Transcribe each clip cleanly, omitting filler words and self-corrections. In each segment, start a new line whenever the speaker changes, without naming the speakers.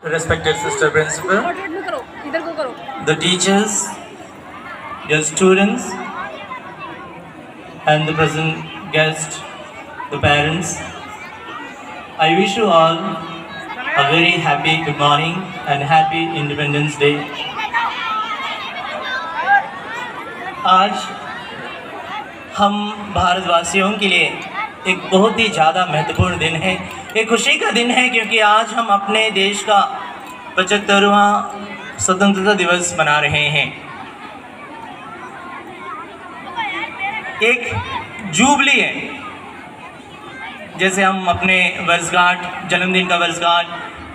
respected sister principal, the teachers, your students, and the present guest, the parents. I wish you all a very happy good morning and happy Independence Day. आज हम भारतवासियों के लिए एक बहुत ही ज़्यादा महत्वपूर्ण दिन है, एक खुशी का दिन है, क्योंकि आज हम अपने देश का 75वां स्वतंत्रता दिवस मना रहे हैं। एक जुबली है, जैसे हम अपने वर्षगांठ, जन्मदिन का वर्षगांठ,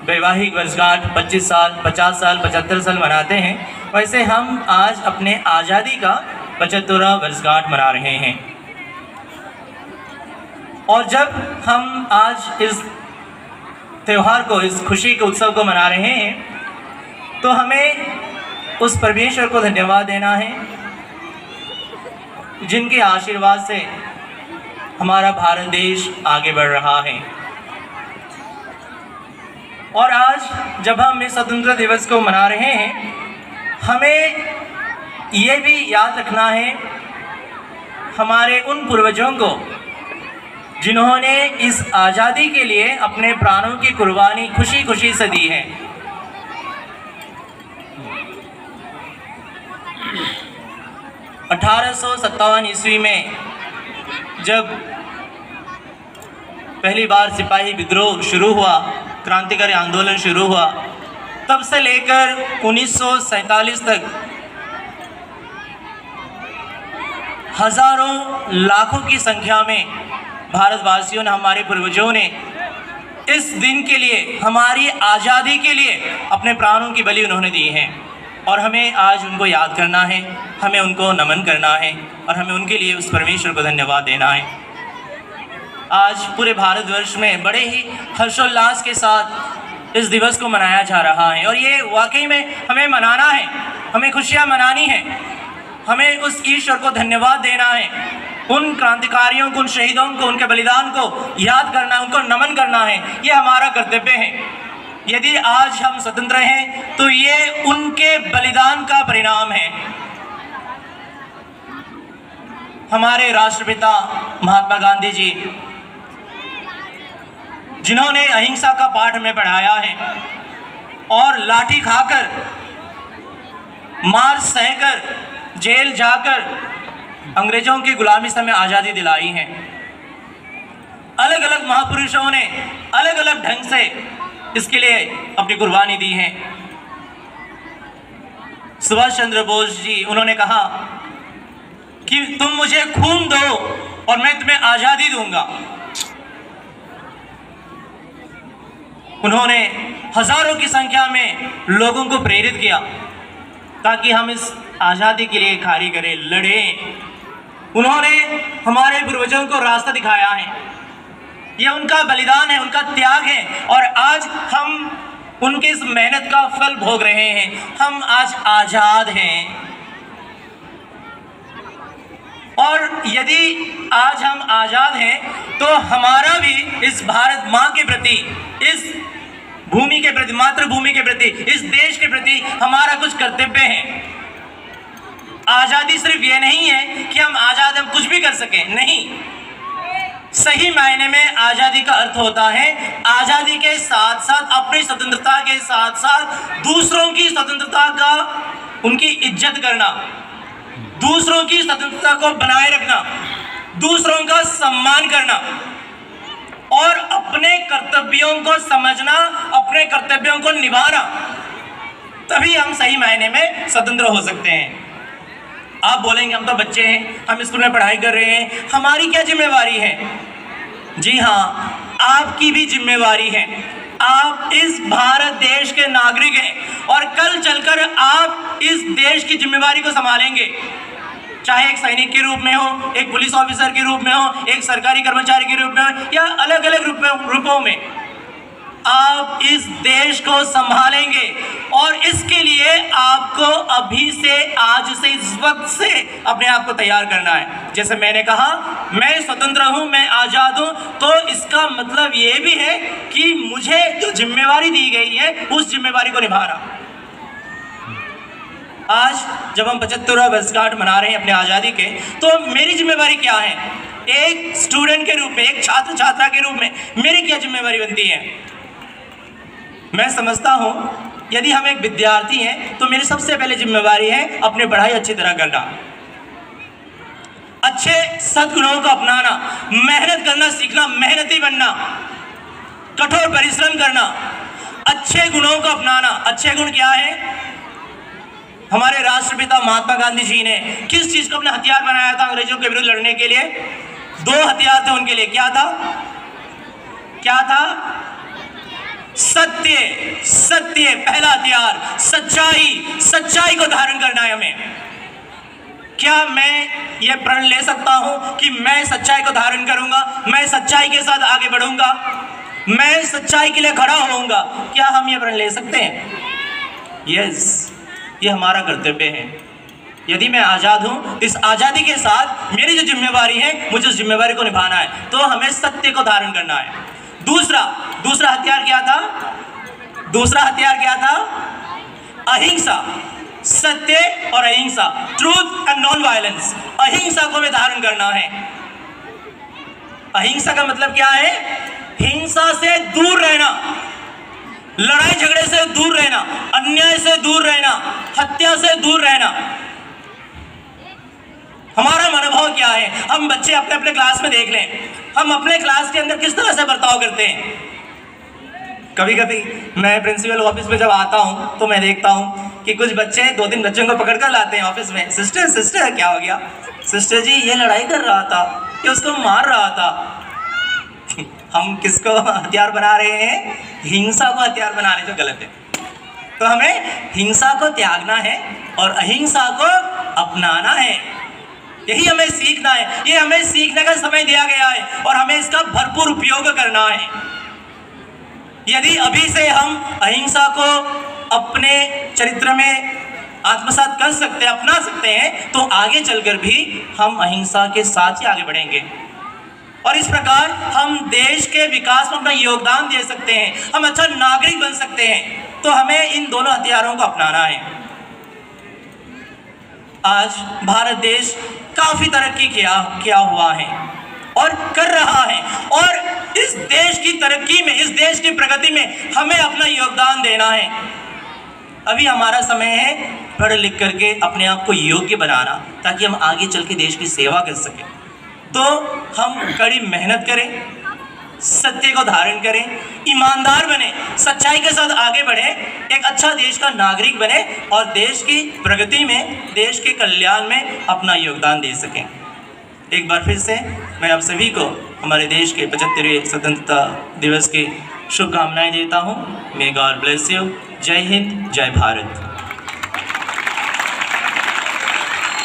वैवाहिक वर्षगांठ 25 साल, 50 साल, 75 साल मनाते हैं, वैसे हम आज अपने आज़ादी का 75वां वर्षगांठ मना रहे हैं। और जब हम आज इस त्यौहार को, इस खुशी के उत्सव को मना रहे हैं, तो हमें उस परमेश्वर को धन्यवाद देना है जिनके आशीर्वाद से हमारा भारत देश आगे बढ़ रहा है। और आज जब हम इस स्वतंत्रता दिवस को मना रहे हैं, हमें ये भी याद रखना है हमारे उन पूर्वजों को जिन्होंने इस आज़ादी के लिए अपने प्राणों की कुर्बानी खुशी खुशी से दी है। 1857 ईस्वी में जब पहली बार सिपाही विद्रोह शुरू हुआ, क्रांतिकारी आंदोलन शुरू हुआ, तब से लेकर 1947 तक हजारों लाखों की संख्या में भारतवासियों ने, हमारे पूर्वजों ने इस दिन के लिए, हमारी आज़ादी के लिए अपने प्राणों की बलि उन्होंने दी है। और हमें आज उनको याद करना है, हमें उनको नमन करना है और हमें उनके लिए उस परमेश्वर को धन्यवाद देना है। आज पूरे भारतवर्ष में बड़े ही हर्षोल्लास के साथ इस दिवस को मनाया जा रहा है और ये वाकई में हमें मनाना है, हमें खुशियाँ मनानी है, हमें उस ईश्वर को धन्यवाद देना है, उन क्रांतिकारियों को, उन शहीदों को, उनके बलिदान को याद करना है, उनको नमन करना है। ये हमारा कर्तव्य है। यदि आज हम स्वतंत्र हैं तो ये उनके बलिदान का परिणाम है। हमारे राष्ट्रपिता महात्मा गांधी जी, जिन्होंने अहिंसा का पाठ हमें पढ़ाया है और लाठी खाकर, मार सहकर, जेल जाकर अंग्रेजों की गुलामी से हमें आज़ादी दिलाई है। अलग अलग महापुरुषों ने अलग अलग ढंग से इसके लिए अपनी कुर्बानी दी है। सुभाष चंद्र बोस जी, उन्होंने कहा कि तुम मुझे खून दो और मैं तुम्हें आज़ादी दूंगा। उन्होंने हजारों की संख्या में लोगों को प्रेरित किया ताकि हम इस आज़ादी के लिए खारी करें, लड़ें। उन्होंने हमारे पूर्वजों को रास्ता दिखाया है। ये उनका बलिदान है, उनका त्याग है और आज हम उनकी इस मेहनत का फल भोग रहे हैं। हम आज आज़ाद हैं और यदि आज हम आज़ाद हैं तो हमारा भी इस भारत माँ के प्रति, इस भूमि के प्रति, मातृभूमि के प्रति, इस देश के प्रति हमारा कुछ कर्तव्य है। आज़ादी सिर्फ ये नहीं है कि हम आज़ाद, हम कुछ भी कर सकें, नहीं। सही मायने में आज़ादी का अर्थ होता है आज़ादी के साथ साथ, अपनी स्वतंत्रता के साथ साथ दूसरों की स्वतंत्रता का, उनकी इज्जत करना, दूसरों की स्वतंत्रता को बनाए रखना, दूसरों का सम्मान करना और अपने कर्तव्यों को समझना, अपने कर्तव्यों को निभाना। तभी हम सही मायने में स्वतंत्र हो सकते हैं। आप बोलेंगे हम तो बच्चे हैं, हम स्कूल में पढ़ाई कर रहे हैं, हमारी क्या जिम्मेवारी है? जी हाँ, आपकी भी जिम्मेवारी है। आप इस भारत देश के नागरिक हैं और कल चलकर आप इस देश की जिम्मेवारी को संभालेंगे, चाहे एक सैनिक के रूप में हो, एक पुलिस ऑफिसर के रूप में हो, एक सरकारी कर्मचारी के रूप में हो या अलग अलग रूपों में। आप इस देश को संभालेंगे। और इसके लिए आपको अभी से, आज से, इस वक्त से अपने आप को तैयार करना है। जैसे मैंने कहा, मैं स्वतंत्र हूं, मैं आज़ाद हूं, तो इसका मतलब ये भी है कि मुझे जो जिम्मेवारी दी गई है उस जिम्मेवारी को निभाना। आज जब हम 75वां वर्षगांठ मना रहे हैं अपने आज़ादी के, तो मेरी जिम्मेवारी क्या है? एक स्टूडेंट के रूप में, एक छात्र छात्रा के रूप में मेरी क्या जिम्मेवारी बनती है? मैं समझता हूं यदि हम एक विद्यार्थी हैं तो मेरी सबसे पहले जिम्मेवारी है अपनी पढ़ाई अच्छी तरह करना, अच्छे सद्गुणों को अपनाना, मेहनत करना सीखना, मेहनती बनना, कठोर परिश्रम करना, अच्छे गुणों को अपनाना। अच्छे गुण क्या है? हमारे राष्ट्रपिता महात्मा गांधी जी ने किस चीज को अपना हथियार बनाया था अंग्रेजों के विरुद्ध लड़ने के लिए? 2 हथियार थे उनके लिए। क्या था? क्या था? सत्य। सत्य पहला हथियार, सच्चाई। सच्चाई को धारण करना है हमें। क्या मैं ये प्रण ले सकता हूं कि मैं सच्चाई को धारण करूंगा, मैं सच्चाई के साथ आगे बढ़ूंगा, मैं सच्चाई के लिए खड़ा होऊंगा? क्या हम ये प्रण ले सकते हैं? यस, ये हमारा कर्तव्य है। यदि मैं आज़ाद हूं, इस आज़ादी के साथ मेरी जो जिम्मेवारी है, मुझे उस जिम्मेवारी को निभाना है, तो हमें सत्य को धारण करना है। दूसरा हथियार क्या था? दूसरा हथियार क्या था? अहिंसा। सत्य और अहिंसा, ट्रूथ एंड नॉन वायलेंस। अहिंसा को हमें धारण करना है। अहिंसा का मतलब क्या है? हिंसा से दूर रहना, लड़ाई झगड़े से दूर रहना, अन्याय से दूर रहना, हत्या से दूर रहना। हमारा मनोभाव क्या है? हम बच्चे अपने अपने क्लास में देख लें, हम अपने क्लास के अंदर किस तरह से बर्ताव करते हैं। कभी कभी मैं प्रिंसिपल ऑफिस में जब आता हूं तो मैं देखता हूं कि कुछ बच्चे 2-3 बच्चों को पकड़ कर लाते हैं ऑफिस में। सिस्टर क्या हो गया? सिस्टर जी ये लड़ाई कर रहा था, ये उसको मार रहा था। हम किसको हथियार बना रहे हैं? हिंसा को हथियार बना रहे, जो गलत है। तो हमें हिंसा को त्यागना है और अहिंसा को अपनाना है। यही हमें सीखना है। ये हमें सीखने का समय दिया गया है और हमें इसका भरपूर उपयोग करना है। यदि अभी से हम अहिंसा को अपने चरित्र में आत्मसात कर सकते हैं, अपना सकते हैं, तो आगे चलकर भी हम अहिंसा के साथ ही आगे बढ़ेंगे और इस प्रकार हम देश के विकास में अपना योगदान दे सकते हैं, हम अच्छा नागरिक बन सकते हैं। तो हमें इन दोनों हथियारों को अपनाना है। आज भारत देश काफी तरक्की किया हुआ है और कर रहा है, और इस देश की तरक्की में, इस देश की प्रगति में हमें अपना योगदान देना है। अभी हमारा समय है पढ़ लिख करके अपने आप को योग्य बनाना, ताकि हम आगे चल के देश की सेवा कर सकें। तो हम कड़ी मेहनत करें, सत्य को धारण करें, ईमानदार बने, सच्चाई के साथ आगे बढ़े, एक अच्छा देश का नागरिक बने और देश की प्रगति में, देश के कल्याण में अपना योगदान दे सकें। एक बार फिर से मैं आप सभी को हमारे देश के 75वें स्वतंत्रता दिवस की शुभकामनाएं देता हूं। May God bless you. जय हिंद, जय भारत।